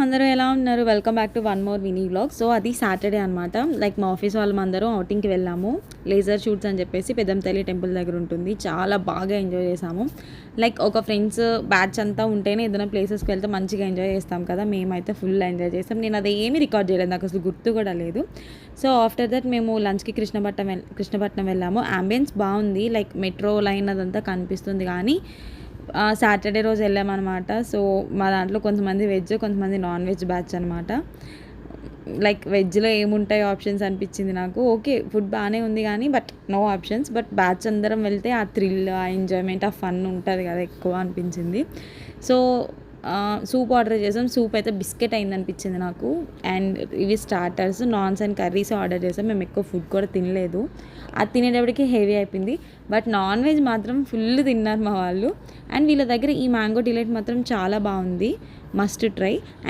అందరూ ఎలా ఉన్నారు? Welcome back to one more mini vlog. So అది సాటర్డే అనమాట. లైక్ మా ఆఫీస్ వాళ్ళమందరం ఔటింగ్‌కి వెళ్ళాము. లేజర్ షూట్స్ అని చెప్పేసి పెద్దంతల్లి టెంపుల్ దగ్గర ఉంటుంది. చాలా బాగా ఎంజాయ్ చేసాము. లైక్ ఒక ఫ్రెండ్స్ బ్యాచ్ అంతా ఉంటేనే ఏదైనా ప్లేసెస్కి వెళ్తే మంచిగా ఎంజాయ్ చేస్తాం కదా. మేమైతే ఫుల్ ఎంజాయ్ చేసాం. నేను అది ఏమీ రికార్డ్ చేయలేదు, నాకు అసలు గుర్తు కూడా లేదు. సో ఆఫ్టర్ దట్ మేము లంచ్కి కృష్ణపట్నం వెళ్ళాము. అంబియన్స్ బాగుంది, లైక్ మెట్రో లైన్ అదంతా కనిపిస్తుంది. కానీ సాటర్డే రోజు వెళ్ళామన్నమాట. సో మా దాంట్లో కొంతమంది వెజ్, కొంతమంది నాన్ వెజ్ బ్యాచ్ అనమాట. లైక్ వెజ్లో ఏముంటాయి ఆప్షన్స్ అనిపించింది నాకు. ఓకే, ఫుడ్ బాగానే ఉంది కానీ but no options. But batch అందరం వెళ్తే ఆ థ్రిల్, ఆ ఎంజాయ్మెంట్, ఆ ఫన్ ఉంటుంది కదా, ఎక్కువ అనిపించింది. సో సూప్ ఆర్డర్ చేసాం. సూప్ అయితే బిస్కెట్ అయింది అనిపించింది నాకు. అండ్ ఇవి starters, naans and curries order చేసాం. మేము ఎక్కువ ఫుడ్ కూడా తినలేదు, అది తినేటప్పటికి హెవీ అయిపోయింది. బట్ నాన్ వెజ్ మాత్రం ఫుల్ తిన్నారు మా వాళ్ళు. అండ్ వీళ్ళ దగ్గర ఈ మ్యాంగో డిలైట్ మాత్రం చాలా బాగుంది, మస్ట్ ట్రై.